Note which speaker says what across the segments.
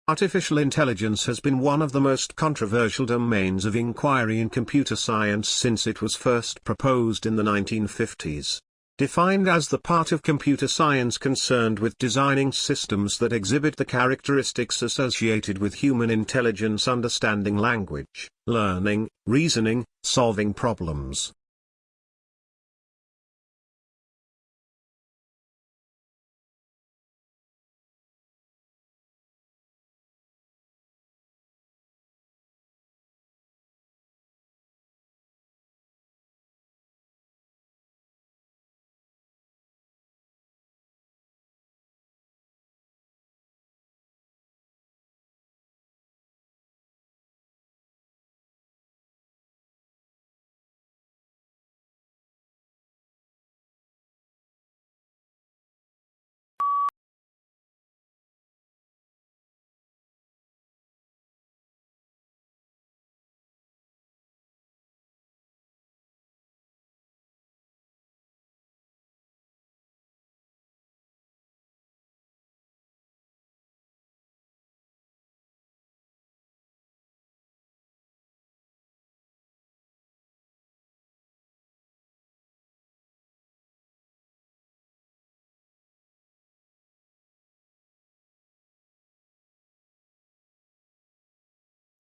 Speaker 1: Artificial intelligence has been one of the most controversial domains of inquiry in computer science since it was first proposed in the 1950s. Defined as the part of computer science concerned with designing systems that exhibit the characteristics associated with human intelligence, understanding language, learning, reasoning, solving problems.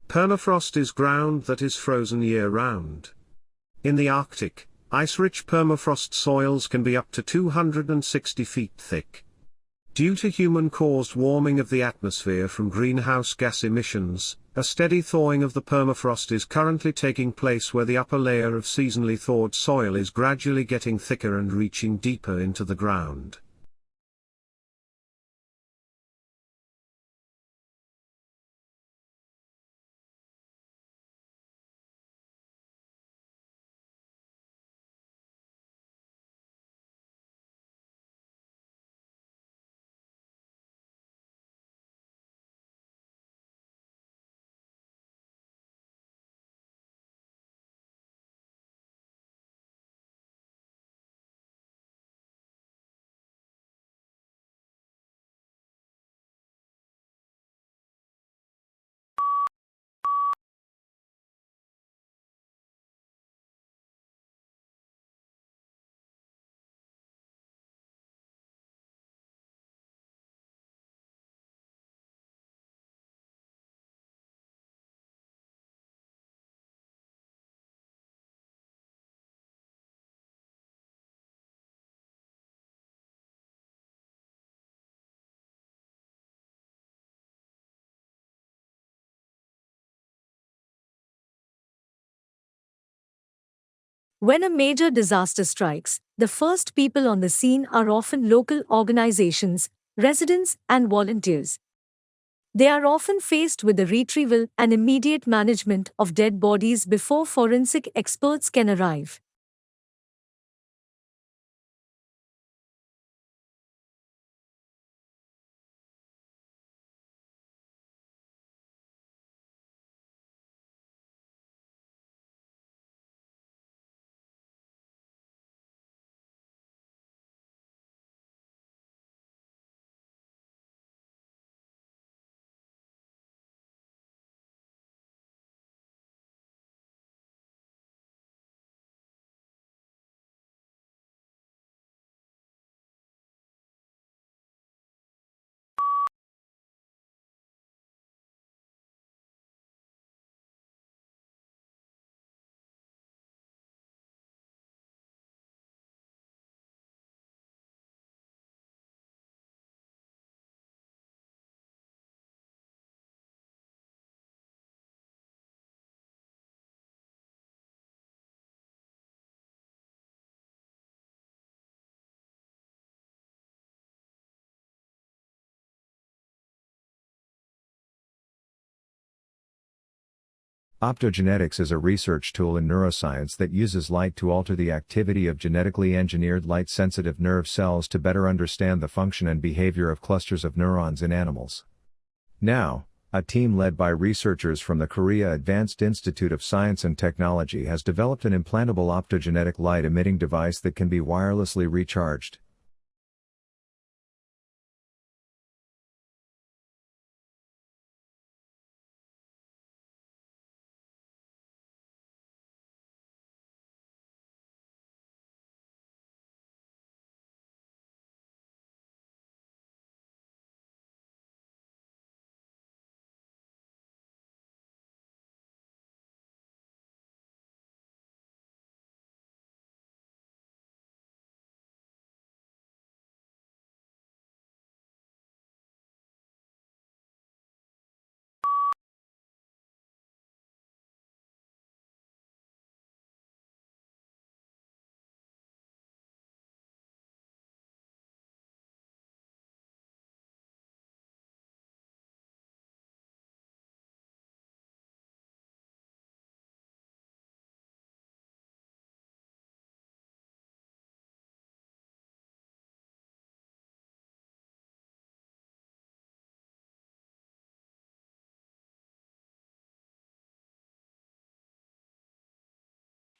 Speaker 1: Permafrost is ground that is frozen year-round. In the Arctic, ice-rich permafrost soils can be up to 260 feet thick. Due to human-caused warming of the atmosphere from greenhouse gas emissions, a steady thawing of the permafrost is currently taking place where the upper layer of seasonally thawed soil is gradually getting thicker and reaching deeper into the ground.
Speaker 2: When a major disaster strikes, the first people on the scene are often local organizations, residents, and volunteers. They are often faced with the retrieval and immediate management of dead bodies before forensic experts can arrive.
Speaker 3: Optogenetics is a research tool in neuroscience that uses light to alter the activity of genetically engineered light-sensitive nerve cells to better understand the function and behavior of clusters of neurons in animals. Now, a team led by researchers from the Korea Advanced Institute of Science and Technology has developed an implantable optogenetic light-emitting device that can be wirelessly recharged.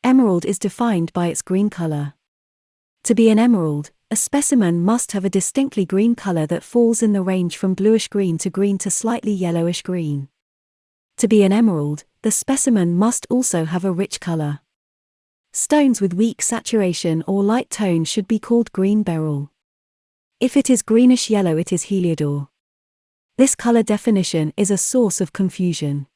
Speaker 4: Emerald is defined by its green color. To be an emerald, a specimen must have a distinctly green color that falls in the range from bluish-green to slightly yellowish-green. To be an emerald, the specimen must also have a rich color. Stones with weak saturation or light tone should be called green beryl. If it is greenish-yellow, it is heliodor. This color definition is a source of confusion.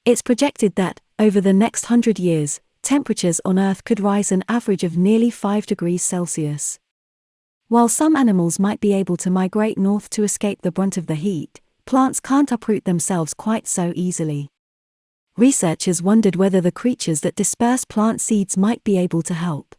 Speaker 4: It's projected that, over the next 100 years, temperatures on Earth could rise an average of nearly 5 degrees Celsius. While some animals might be able to migrate north to escape the brunt of the heat, plants can't uproot themselves quite so easily. Researchers wondered whether the creatures that disperse plant seeds might be able to help.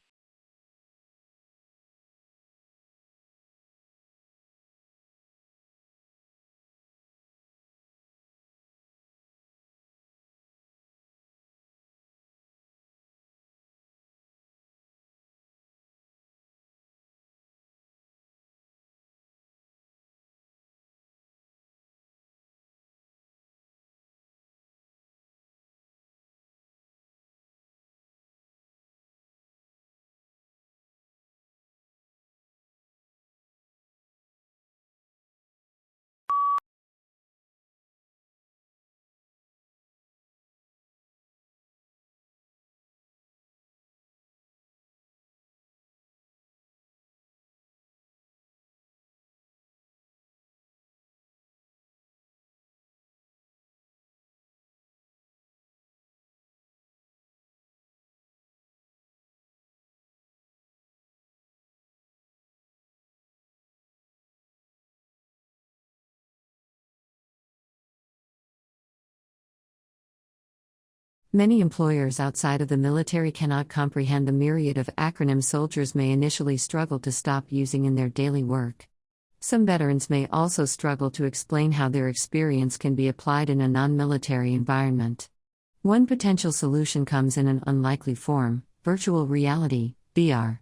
Speaker 5: Many employers outside of the military cannot comprehend the myriad of acronyms soldiers may initially struggle to stop using in their daily work. Some veterans may also struggle to explain how their experience can be applied in a non-military environment. One potential solution comes in an unlikely form: virtual reality, VR.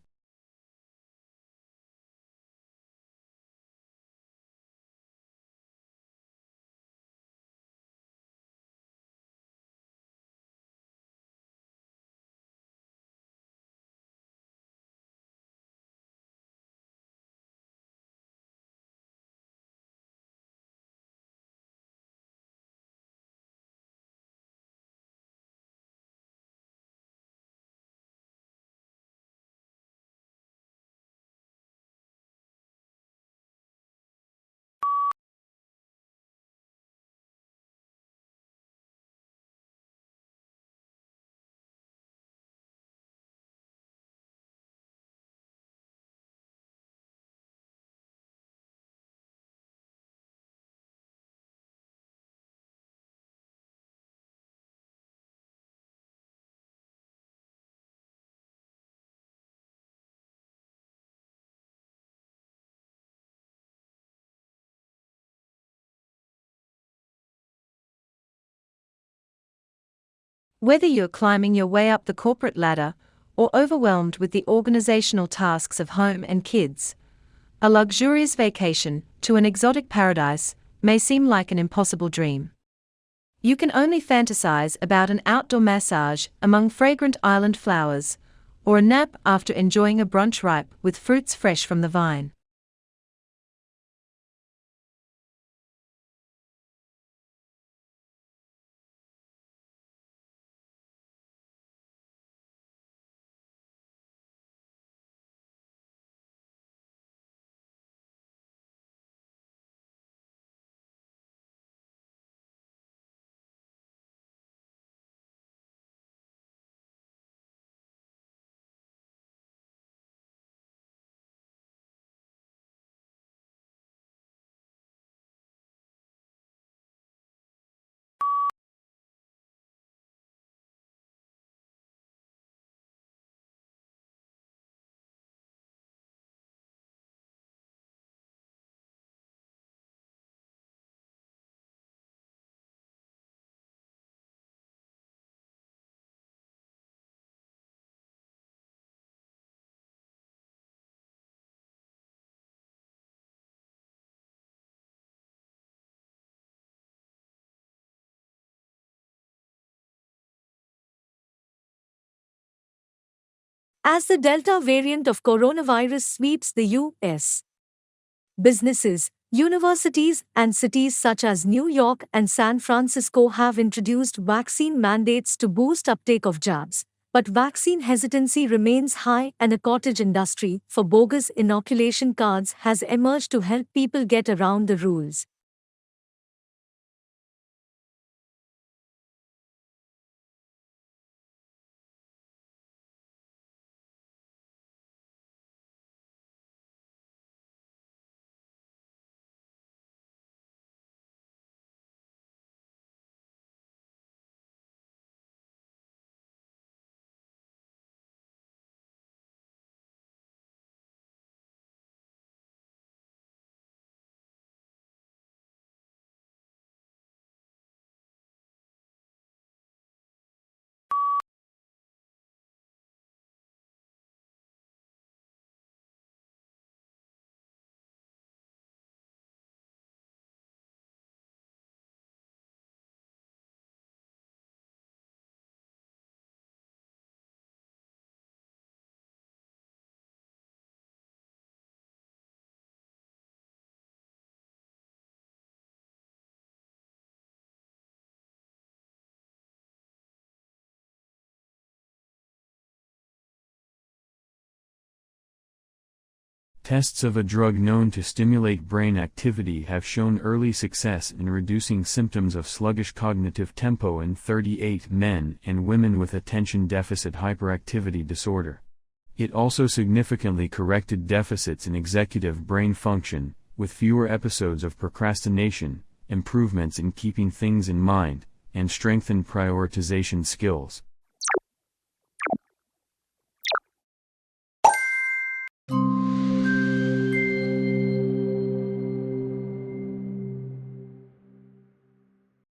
Speaker 6: Whether you're climbing your way up the corporate ladder or overwhelmed with the organizational tasks of home and kids, a luxurious vacation to an exotic paradise may seem like an impossible dream. You can only fantasize about an outdoor massage among fragrant island flowers, or a nap after enjoying a brunch ripe with fruits fresh from the vine.
Speaker 2: As the Delta variant of coronavirus sweeps the US, businesses, universities, and cities such as New York and San Francisco have introduced vaccine mandates to boost uptake of jabs. But vaccine hesitancy remains high, and a cottage industry for bogus inoculation cards has emerged to help people get around the rules.
Speaker 7: Tests of a drug known to stimulate brain activity have shown early success in reducing symptoms of sluggish cognitive tempo in 38 men and women with attention deficit hyperactivity disorder. It also significantly corrected deficits in executive brain function, with fewer episodes of procrastination, improvements in keeping things in mind, and strengthened prioritization skills.